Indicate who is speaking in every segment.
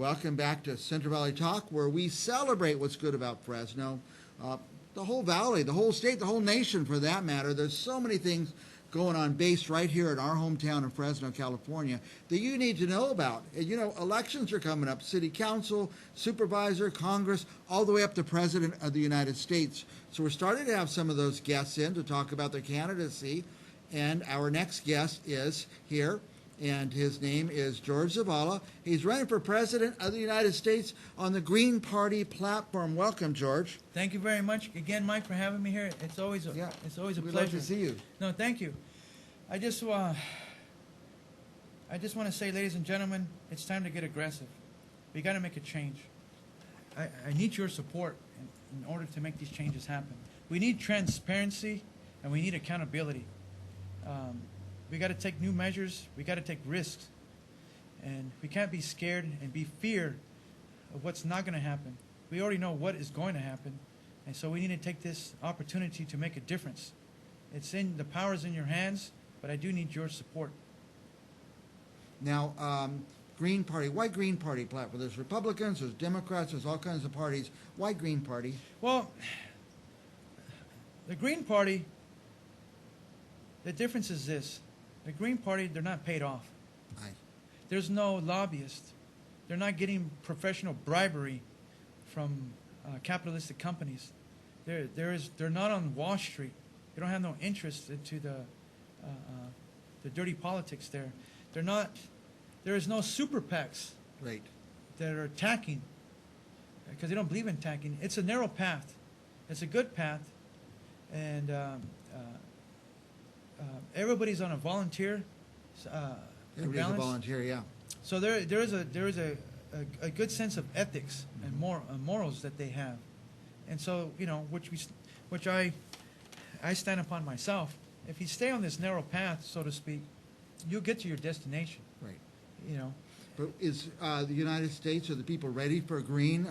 Speaker 1: Welcome back to Central Valley Talk, where we celebrate what's good about Fresno. The whole valley, the whole state, the whole nation for that matter. There's so many things going on based right here in our hometown of Fresno, California, that you need to know about. And, you know, elections are coming up, city council, supervisor, Congress, all the way up to President of the United States. So we're starting to have some of those guests in to talk about their candidacy. And our next guest is here, and his name is Jorge Zavala. He's running for President of the United States on the Green Party platform. Welcome, George.
Speaker 2: Thank you very much again, Mike, for having me here. It's always a pleasure.
Speaker 1: We'd love to see you.
Speaker 2: No, thank you. I just want to say, ladies and gentlemen, it's time to get aggressive. We got to make a change. I need your support in order to make these changes happen. We need transparency and we need accountability. We got to take new measures. We got to take risks, and we can't be scared and be fear of what's not going to happen. We already know what is going to happen, and so we need to take this opportunity to make a difference. The power is in your hands, but I do need your support.
Speaker 1: Now, Green Party. Why Green Party platform? There's Republicans, there's Democrats, there's all kinds of parties. Why Green Party?
Speaker 2: Well, the Green Party, the difference is this. The Green Party, they're not paid off.
Speaker 1: Aye.
Speaker 2: There's no lobbyist. They're not getting professional bribery from capitalistic companies. They're not on Wall Street. They don't have no interest into the dirty politics there. There is no super PACs
Speaker 1: Right.
Speaker 2: that are attacking, because they don't believe in attacking. It's a narrow path. It's a good path, and everybody's on a volunteer.
Speaker 1: Everybody's a volunteer, yeah.
Speaker 2: So there is a good sense of ethics and morals that they have, and so which I stand upon myself. If you stay on this narrow path, so to speak, you'll get to your destination.
Speaker 1: Right.
Speaker 2: You know.
Speaker 1: But is the United States, are the people ready for a green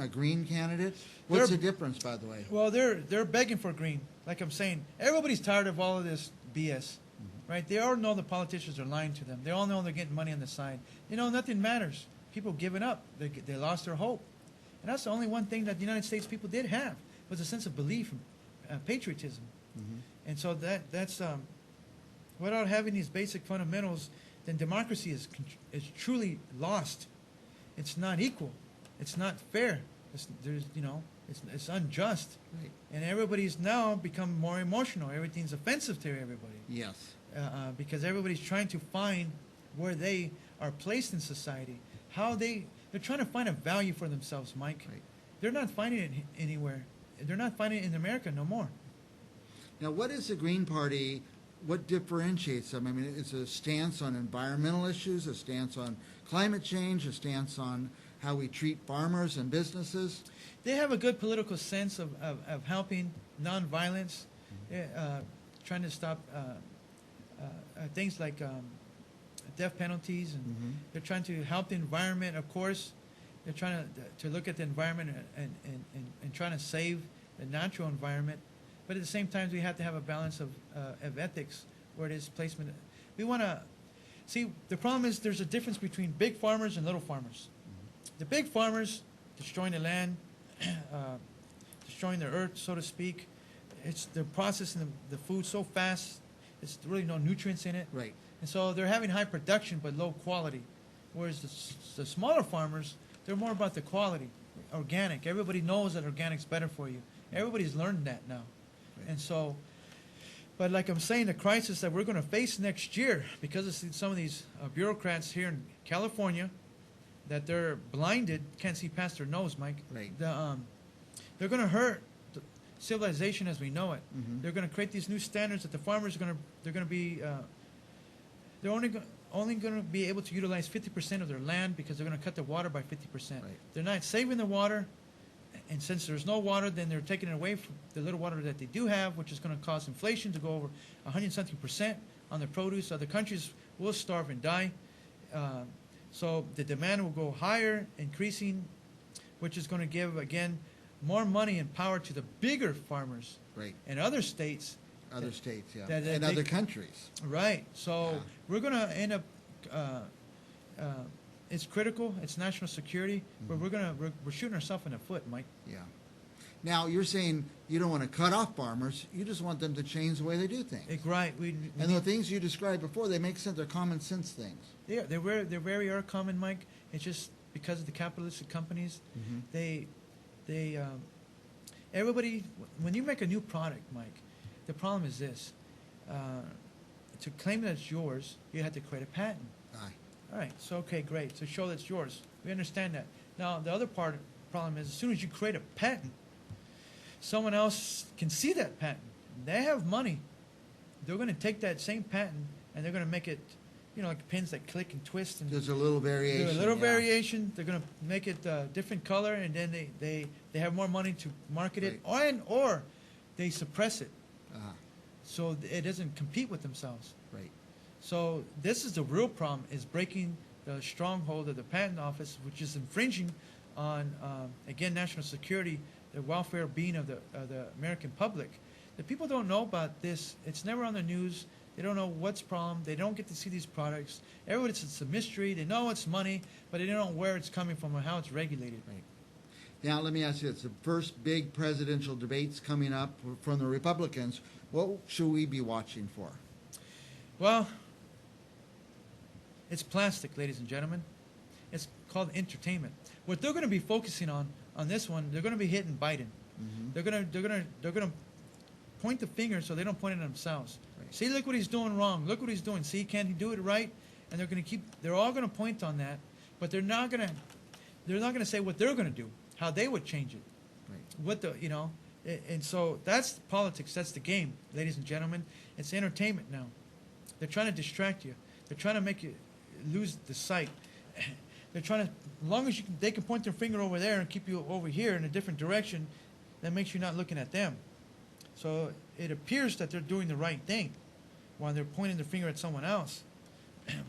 Speaker 1: candidate? What's the difference, by the way?
Speaker 2: Well, they're begging for green. Like I'm saying, everybody's tired of all of this BS, right? They all know the politicians are lying to them. They all know they're getting money on the side. Nothing matters. People giving up. They lost their hope. And that's the only one thing that the United States people did have, was a sense of belief and patriotism. And so that's without having these basic fundamentals, then democracy is truly lost. It's not equal. It's not fair. It's unjust.
Speaker 1: Right.
Speaker 2: And everybody's now become more emotional. Everything's offensive to everybody.
Speaker 1: Yes.
Speaker 2: Because everybody's trying to find where they are placed in society. They're trying to find a value for themselves, Mike.
Speaker 1: Right.
Speaker 2: They're not finding it anywhere. They're not finding it in America no more.
Speaker 1: Now, what is the Green Party? What differentiates them? I mean, it's a stance on environmental issues, a stance on climate change, a stance on how we treat farmers and businesses.
Speaker 2: They have a good political sense of helping nonviolence, trying to stop things like death penalties, and they're trying to help the environment, of course. They're trying to look at the environment and trying to save the natural environment. But at the same time, we have to have a balance of ethics, where it is placement. We want to see, the problem is there's a difference between big farmers and little farmers. The big farmers destroying the land, destroying the earth, so to speak. They're processing the food so fast, there's really no nutrients in it.
Speaker 1: Right.
Speaker 2: And so they're having high production but low quality. Whereas the smaller farmers, they're more about the quality, organic. Everybody knows that organic's better for you. Everybody's learned that now. And so, but like I'm saying, the crisis that we're going to face next year, because of some of these bureaucrats here in California, that they're blinded, can't see past their nose, Mike.
Speaker 1: Right.
Speaker 2: They're going to hurt civilization as we know it. They're going to create these new standards that the farmers are they're only going to be able to utilize 50% of their land, because they're going to cut the water by 50%.
Speaker 1: Right.
Speaker 2: They're not saving the water. And since there's no water, then they're taking it away from the little water that they do have, which is going to cause inflation to go over 100-something% on the produce. Other countries will starve and die. So the demand will go higher, increasing, which is going to give, again, more money and power to the bigger farmers.
Speaker 1: Right.
Speaker 2: And other states.
Speaker 1: Other states, yeah. And other countries.
Speaker 2: Right. So we're going to end up it's critical. It's national security, but we're shooting ourselves in the foot, Mike.
Speaker 1: Yeah. Now, you're saying you don't want to cut off farmers. You just want them to change the way they do things.
Speaker 2: Right.
Speaker 1: And the things you described before, they make sense. They're common sense things.
Speaker 2: Yeah, they're very are common, Mike. It's just because of the capitalistic companies, everybody, when you make a new product, Mike, the problem is this. To claim that it's yours, you have to create a patent.
Speaker 1: Aye.
Speaker 2: All right, so okay, great. So show that it's yours. We understand that. Now, the other problem is as soon as you create a patent, someone else can see that patent. They have money. They're going to take that same patent and they're going to make it, like pins that click and twist. And
Speaker 1: there's a little variation.
Speaker 2: there's a little variation. They're going to make it a different color, and then they have more money to market it, or they suppress it. So it doesn't compete with themselves.
Speaker 1: Right.
Speaker 2: So this is the real problem, is breaking the stronghold of the patent office, which is infringing on, again, national security, the welfare being of the American public. The people don't know about this. It's never on the news. They don't know what's problem. They don't get to see these products. Everybody says it's a mystery. They know it's money, but they don't know where it's coming from or how it's regulated.
Speaker 1: Right. Now, let me ask you this. The first big presidential debates coming up from the Republicans, what should we be watching for?
Speaker 2: Well, it's plastic, ladies and gentlemen. It's called entertainment. What they're going to be focusing on this one, they're going to be hitting Biden. They're going to point the finger so they don't point it at themselves. Right. See, look what he's doing wrong. Look what he's doing. See, can't he do it right? And they're all going to point on that, but they're not going to say what they're going to do, how they would change it. Right. And so that's politics. That's the game, ladies and gentlemen. It's entertainment now. They're trying to distract you. They're trying to make you lose the sight. They're trying to, as long as they can point their finger over there and keep you over here in a different direction, that makes you not looking at them. So it appears that they're doing the right thing while they're pointing their finger at someone else.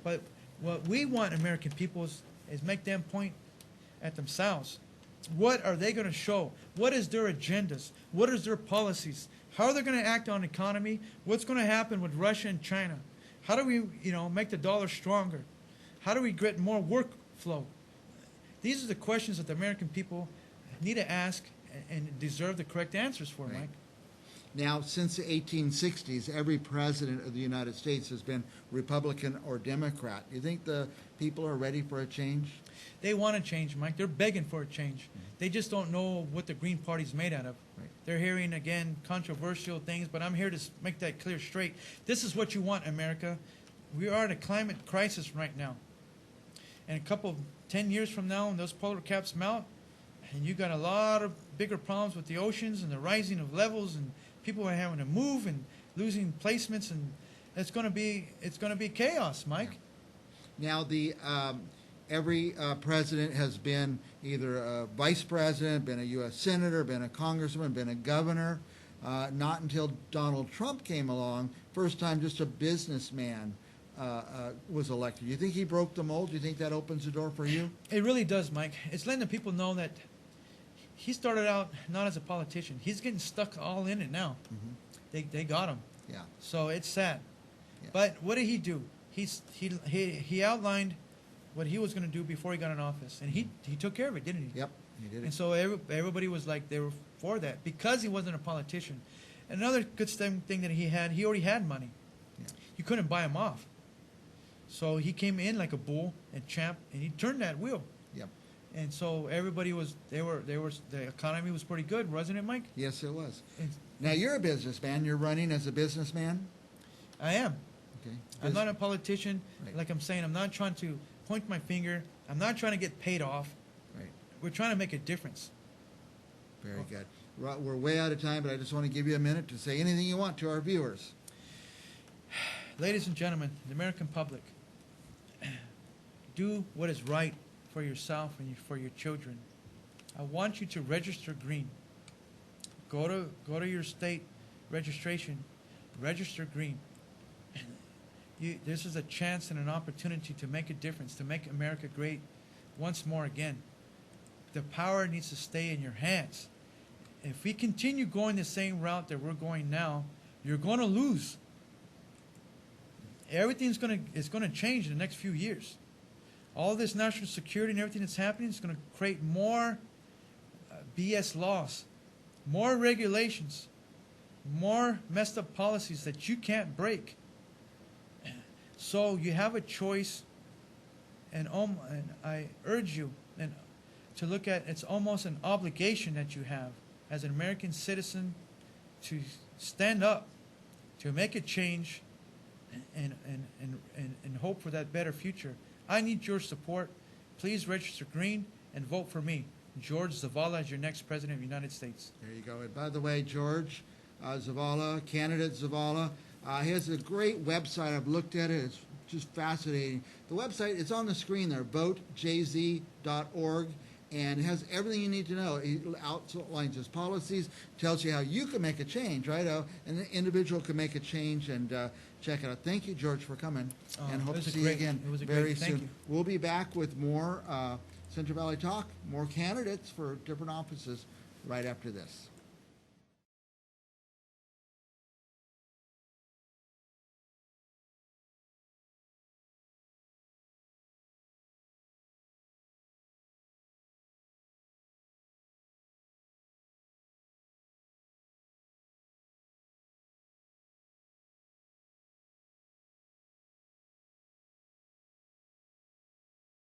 Speaker 2: But what we want, American people, is make them point at themselves. What are they going to show? What is their agendas? What is their policies? How are they going to act on the economy? What's going to happen with Russia and China? How do we, make the dollar stronger? How do we get more workflow? These are the questions that the American people need to ask and deserve the correct answers for,
Speaker 1: right.
Speaker 2: Mike.
Speaker 1: Now, since the 1860s, every president of the United States has been Republican or Democrat. Do you think the people are ready for a change?
Speaker 2: They want to change, Mike. They're begging for a change. They just don't know what the Green Party's made out of.
Speaker 1: Right.
Speaker 2: They're hearing, again, controversial things, but I'm here to make that clear straight. This is what you want, America. We are in a climate crisis right now. And 10 years from now, when those polar caps melt, and you got a lot of bigger problems with the oceans and the rising of levels, and people are having to move and losing placements, and it's going to be chaos, Mike.
Speaker 1: Yeah. Now, every president has been either a vice president, been a U.S. senator, been a congressman, been a governor. Not until Donald Trump came along, first time just a businessman was elected. Do you think he broke the mold? Do you think that opens the door for you?
Speaker 2: It really does, Mike. It's letting the people know that he started out not as a politician. He's getting stuck all in it now. They got him.
Speaker 1: Yeah.
Speaker 2: So it's sad.
Speaker 1: Yeah.
Speaker 2: But what did he do? He outlined what he was going to do before he got in office, and he took care of it, didn't he?
Speaker 1: Yep, he did it.
Speaker 2: And so everybody was like, they were for that because he wasn't a politician. Another good thing that he already had money.
Speaker 1: Yeah.
Speaker 2: You couldn't buy him off. So he came in like a bull and champ, and he turned that wheel.
Speaker 1: Yep.
Speaker 2: And so everybody the economy was pretty good, wasn't it, Mike?
Speaker 1: Yes, it was. Now, you're a businessman. You're running as a businessman?
Speaker 2: I am.
Speaker 1: Okay.
Speaker 2: I'm not a politician.
Speaker 1: Right.
Speaker 2: Like I'm saying, I'm not trying to point my finger. I'm not trying to get paid off.
Speaker 1: Right.
Speaker 2: We're trying to make a difference.
Speaker 1: Very good. We're way out of time, but I just want to give you a minute to say anything you want to our viewers.
Speaker 2: Ladies and gentlemen, the American public, do what is right for yourself and for your children. I want you to register green. Go to your state registration, register green. This is a chance and an opportunity to make a difference, to make America great once more again. The power needs to stay in your hands. If we continue going the same route that we're going now, you're going to lose. Everything's going to change in the next few years. All this national security and everything that's happening is going to create more BS laws, more regulations, more messed up policies that you can't break. So you have a choice, and I urge you to look at, it's almost an obligation that you have as an American citizen to stand up, to make a change, and hope for that better future. I need your support. Please register green and vote for me, Jorge Zavala, as your next president of the United States.
Speaker 1: There you go. And by the way, George Zavala, candidate Zavala, he has a great website. I've looked at it. It's just fascinating. The website, it's on the screen there, votejz.org, and it has everything you need to know. He outlines his policies, tells you how you can make a change, right? An individual can make a change, and check it out. Thank you, George, for coming, and hope to see you again very soon. We'll be back with more Central Valley Talk, more candidates for different offices right after this.